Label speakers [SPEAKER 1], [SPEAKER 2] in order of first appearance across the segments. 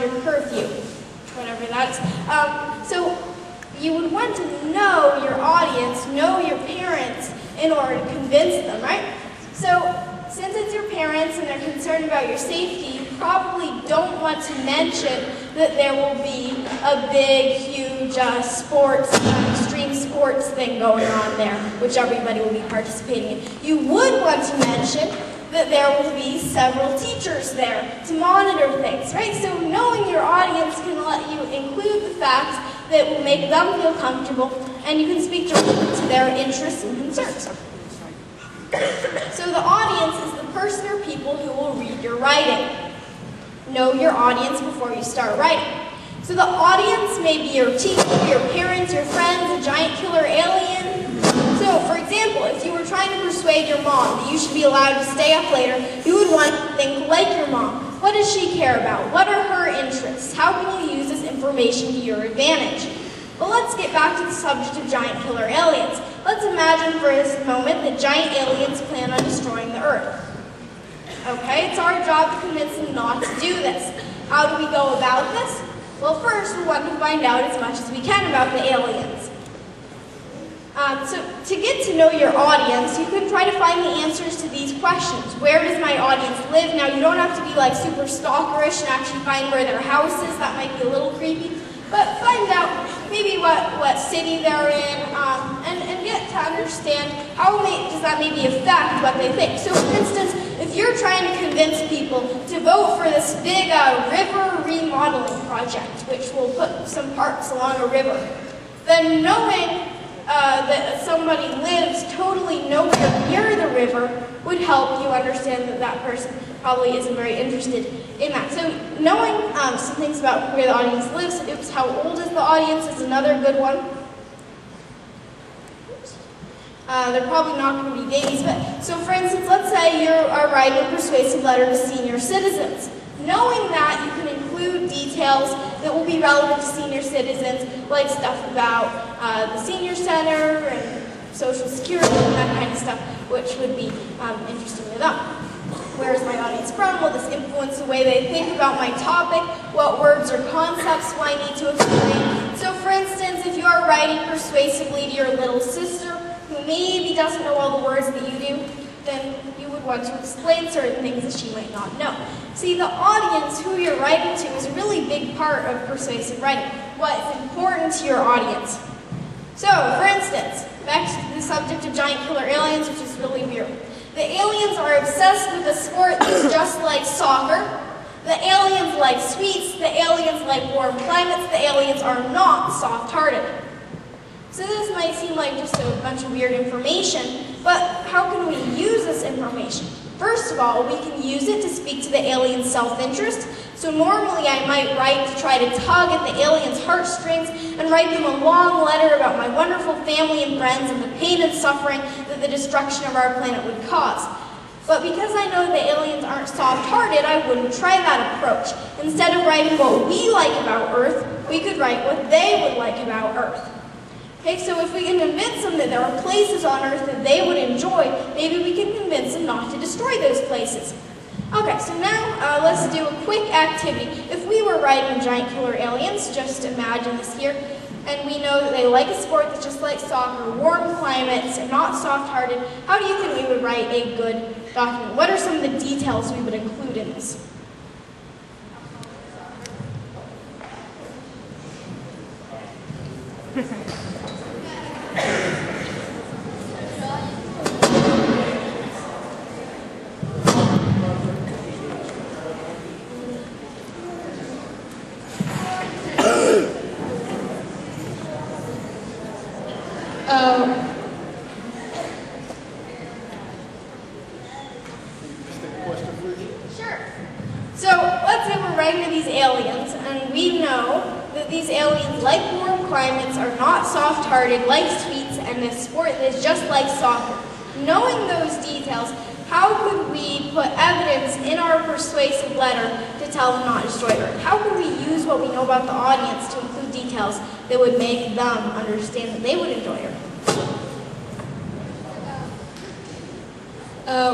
[SPEAKER 1] around your curfew, whatever that is. So you would want to know your audience, know your parents, in order to convince them, right? So since it's your parents and they're concerned about your safety, you probably don't want to mention that there will be a big, huge extreme sports thing going on there, which everybody will be participating in. You would want to mention that there will be several teachers there to monitor things, right? So knowing your audience can let you include the facts that will make them feel comfortable, and you can speak directly to their interests and concerns. So the audience is the person or people who will read your writing. Know your audience before you start writing. So the audience may be your teacher, your parents, your friends, a giant killer alien. So for example, if you were trying to persuade your mom that you should be allowed to stay up later, you would want to think like your mom. What does she care about? What are her interests? How can you use this information to your advantage? Well, let's get back to the subject of giant killer aliens. Let's imagine for this moment that giant aliens plan on destroying the Earth. Okay, it's our job to convince them not to do this. How do we go about this? Well, first we want to find out as much as we can about the aliens. So to get to know your audience, you can try to find the answers to these questions. Where does my audience live? Now, you don't have to be like super stalkerish and actually find where their house is. That might be a little creepy. But find out maybe what city they're in, and get to understand how does that maybe affect what they think. So for instance, if you're trying to convince people to vote for this big river remodeling project, which will put some parks along a river, then knowing that somebody lives totally nowhere near the river would help you understand that that person probably isn't very interested in that. So knowing some things about where the audience lives, how old is the audience is another good one. They're probably not going to be babies, but so for instance, let's say you are writing a persuasive letter to senior citizens. Knowing that, you can include details that will be relevant to senior citizens, like stuff about the senior center and social security and that kind of stuff, which would be interesting to them. Where is my audience from? Will this influence the way they think about my topic? What words or concepts will I need to explain? So for instance, if you are writing persuasively to your little sister, who maybe doesn't know all the words that you do, then you would want to explain certain things that she might not know. See, the audience, who you're writing to, is a really big part of persuasive writing. What is important to your audience. So, for instance, back to the subject of giant killer aliens, which is really weird. The aliens are obsessed with a sport that's just like soccer. The aliens like sweets. The aliens like warm climates. The aliens are not soft-hearted. So this might seem like just a bunch of weird information, but how can we use this information? First of all, we can use it to speak to the alien's self-interest. So normally I might write to try to tug at the alien's heartstrings and write them a long letter about my wonderful family and friends and the pain and suffering that the destruction of our planet would cause. But because I know the aliens aren't soft-hearted, I wouldn't try that approach. Instead of writing what we like about Earth, we could write what they would like about Earth. Okay, so if we can convince them that there are places on Earth that they would enjoy, maybe we can convince them not to destroy those places. Okay, so now let's do a quick activity. If we were writing giant killer aliens, just imagine this here, and we know that they like a sport that's just like soccer, warm climates, and not soft-hearted, how do you think we would write a good document? What are some of the details we would include in this? Sure. So let's say we're writing to these aliens, and we know that these aliens like warm climates, are not soft-hearted, like sweets, and this sport is just like soccer. Knowing those details, how could we put evidence in our persuasive letter to tell them not to destroy Earth? How could we use what we know about the audience to include details that would make them understand that they would enjoy Earth?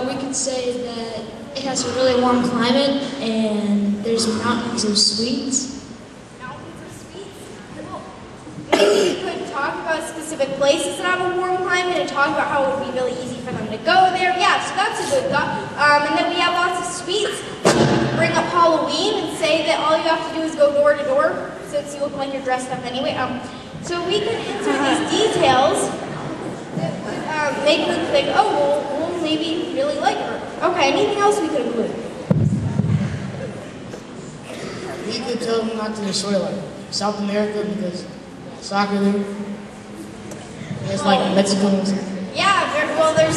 [SPEAKER 2] We could say that it has a really warm climate and there's mountains of sweets.
[SPEAKER 1] Mountains of sweets? Well, maybe you could talk about specific places that have a warm climate and talk about how it would be really easy for them to go there. Yeah, so that's a good thought. And then we have lots of sweets. Bring up Halloween and say that all you have to do is go door to door, since you look like you're dressed up anyway. So we could insert these details that would make them think, oh, well, we'll maybe really like her. Okay, anything else we could include?
[SPEAKER 2] We could tell them not to destroy like South America because soccer there. There's like Mexicans.
[SPEAKER 1] Yeah, well, it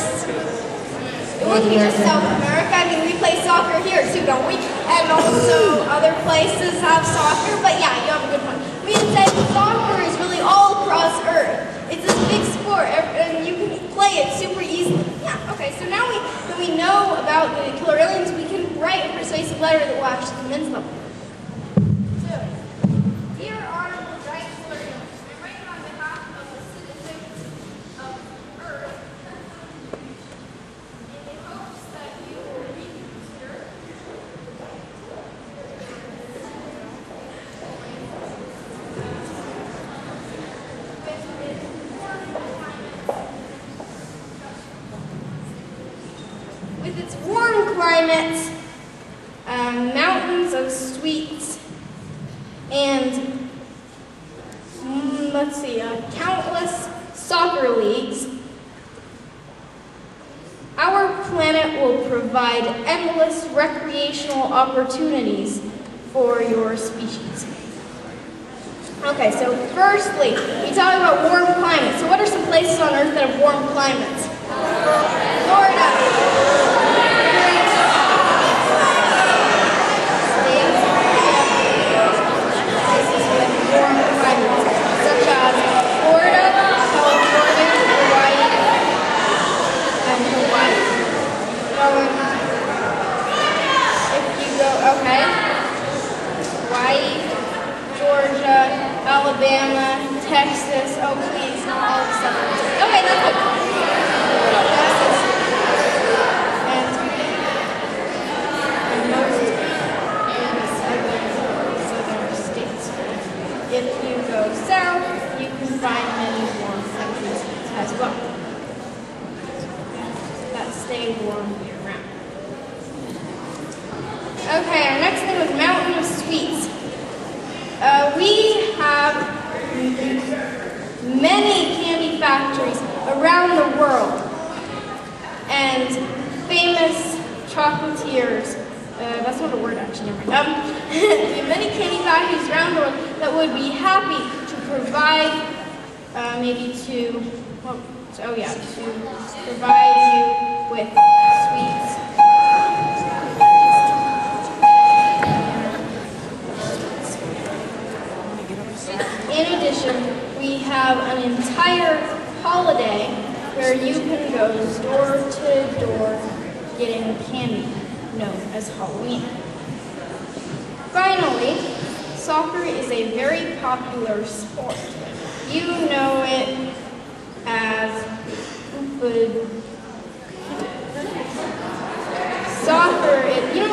[SPEAKER 1] wouldn't be just South America. I mean, we play soccer here too, don't we? And also other places have soccer, but yeah, you have a good point. We said soccer is really all across Earth. It's a big sport, and you can play it super easily. Yeah, okay, so now that we know about the killer aliens, we can write a persuasive letter that will actually convince them. So, dear Honorable Giant Killer Aliens, I'm writing on behalf of the citizens of Earth in the hopes that you will reconsider with its warm climate, mountains of sweets, and let's see, countless soccer leagues. Our planet will provide endless recreational opportunities for your species. Okay, so firstly, we talk about warm climates. So what are some places on Earth that have warm climates? Florida. Places with warm climates, such as Florida, California, Hawaii, and Hawaii. If you go, okay, Hawaii, Georgia, Alabama, Texas, oh please, not all the stuff. Okay, that's good. Texas, and most in the southern states. If you go south, you can find many warm countries as well that stay warm year-round. Okay, our next thing was Mountain of Sweets. We have many candy factories around the world, and famous chocolatiers. That's not a word, actually. Never mind. We have many candy factories around the world that would be happy to provide, to provide you with sweets. In addition, we have an entire holiday where you can go door to door getting candy, known as Halloween. Finally, soccer is a very popular sport. You know it as soccer. You know